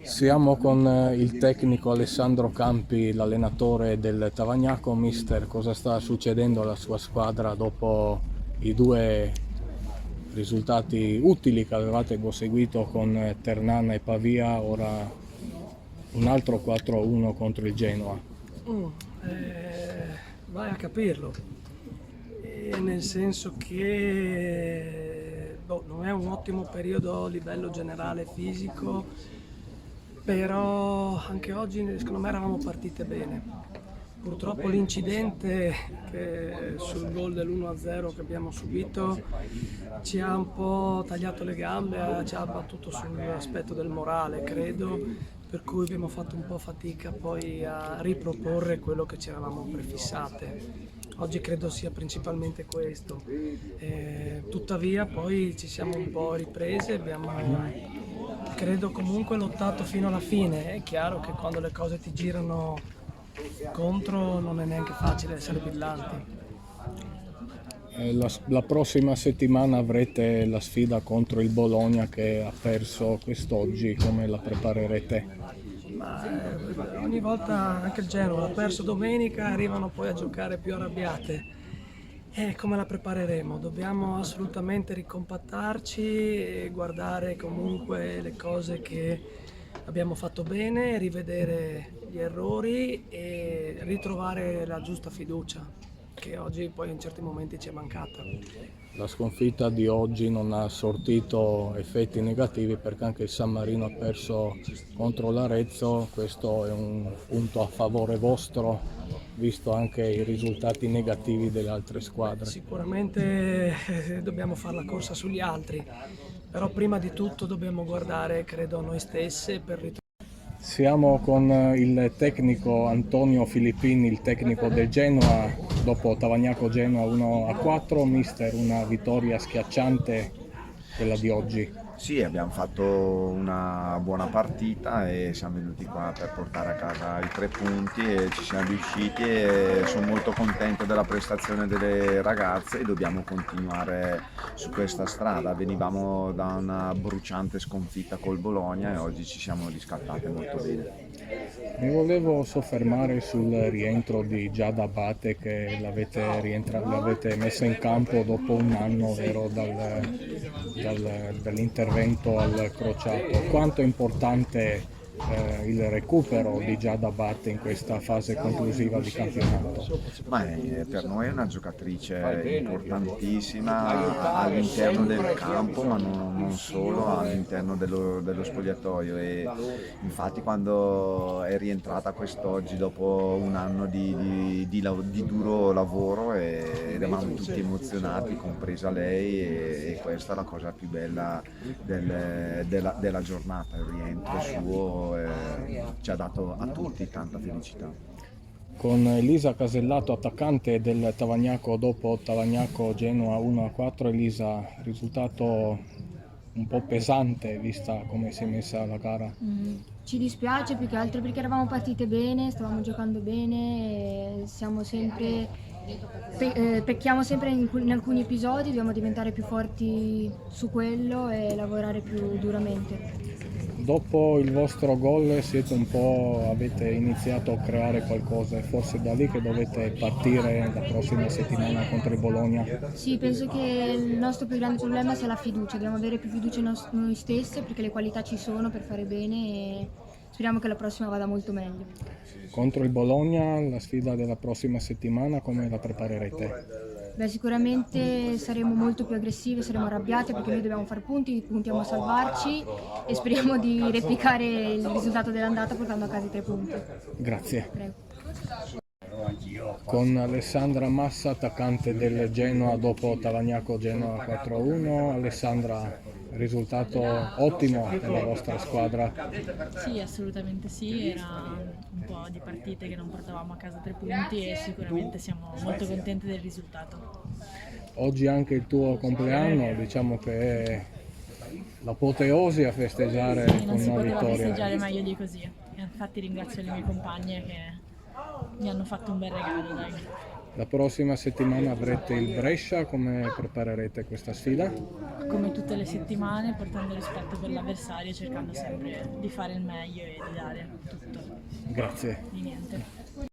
Siamo con il tecnico Alessandro Campi, l'allenatore del Tavagnaco. Mister, cosa sta succedendo alla sua squadra dopo i due risultati utili che avevate conseguito con Ternana e Pavia, ora un altro 4-1 contro il Genoa? Vai a capirlo. Nel senso che non è un ottimo periodo a livello generale fisico, però anche oggi secondo me eravamo partite bene. Purtroppo l'incidente sul gol dell'1-0 che abbiamo subito ci ha un po' tagliato le gambe, ci ha battuto sull'aspetto del morale, credo, per cui abbiamo fatto un po' fatica poi a riproporre quello che ci eravamo prefissate. Oggi credo sia principalmente questo. Tuttavia poi ci siamo un po' riprese, abbiamo credo comunque lottato fino alla fine. È chiaro che quando le cose ti girano contro non è neanche facile essere brillanti. La prossima settimana avrete la sfida contro il Bologna che ha perso quest'oggi, come la preparerete? Ogni volta anche il Genoa ha perso domenica, arrivano poi a giocare più arrabbiate. E come la prepareremo? Dobbiamo assolutamente ricompattarci e guardare comunque le cose che abbiamo fatto bene, rivedere gli errori e ritrovare la giusta fiducia, che oggi poi in certi momenti ci è mancata. La sconfitta di oggi non ha sortito effetti negativi perché anche il San Marino ha perso contro l'Arezzo. Questo è un punto a favore vostro, visto anche i risultati negativi delle altre squadre. Sicuramente dobbiamo fare la corsa sugli altri, però prima di tutto dobbiamo guardare, credo, a noi stessi per ritrovare. Siamo con il tecnico Antonio Filippini, il tecnico del Genoa, dopo Tavagnaco Genoa 1-4, mister, una vittoria schiacciante quella di oggi. Sì, abbiamo fatto una buona partita e siamo venuti qua per portare a casa i 3 punti e ci siamo riusciti e sono molto contento della prestazione delle ragazze e dobbiamo continuare su questa strada. Venivamo da una bruciante sconfitta col Bologna e oggi ci siamo riscattate molto bene. Mi volevo soffermare sul rientro di Giada Abate che l'avete messa in campo dopo un anno, vero, dall'intervento al crociato. Quanto è importante il recupero di Giada Abate in questa fase conclusiva di campionato? Per noi è una giocatrice importantissima all'interno del campo, ma non solo, all'interno dello spogliatoio e infatti quando è rientrata quest'oggi dopo un anno di duro lavoro ed eravamo tutti emozionati, compresa lei e questa è la cosa più bella della giornata, il rientro suo ci ha dato a tutti tanta felicità. Con Elisa Casellato, attaccante del Tavagnaco dopo Tavagnaco Genoa 1-4, Elisa, risultato un po' pesante vista come si è messa la gara. Ci dispiace più che altro perché eravamo partite bene, stavamo giocando bene, e siamo sempre, pecchiamo sempre in alcuni episodi, dobbiamo diventare più forti su quello e lavorare più duramente. Dopo il vostro gol avete iniziato a creare qualcosa, è forse da lì che dovete partire la prossima settimana contro il Bologna. Sì, penso che il nostro più grande problema sia la fiducia, dobbiamo avere più fiducia in noi stesse perché le qualità ci sono per fare bene e speriamo che la prossima vada molto meglio. Contro il Bologna, la sfida della prossima settimana, come la preparerete? Sicuramente saremo molto più aggressivi, saremo arrabbiati perché noi dobbiamo fare punti, puntiamo a salvarci e speriamo di replicare il risultato dell'andata portando a casa i 3 punti. Grazie. Prego. Con Alessandra Massa, attaccante del Genoa dopo Tavagnaco Genoa 4-1. Alessandra, risultato ottimo della vostra squadra. Sì, assolutamente sì, era un po' di partite che non portavamo a casa 3 punti e sicuramente siamo molto contenti del risultato. Oggi anche il tuo compleanno, diciamo che è l'apoteosi a festeggiare Sì, non con si una poteva vittoria. festeggiare meglio di così. E infatti ringrazio le mie compagne che mi hanno fatto un bel regalo, dai. La prossima settimana avrete il Brescia, come preparerete questa sfida? Come tutte le settimane, portando rispetto per l'avversario e cercando sempre di fare il meglio e di dare tutto. Grazie. Di niente.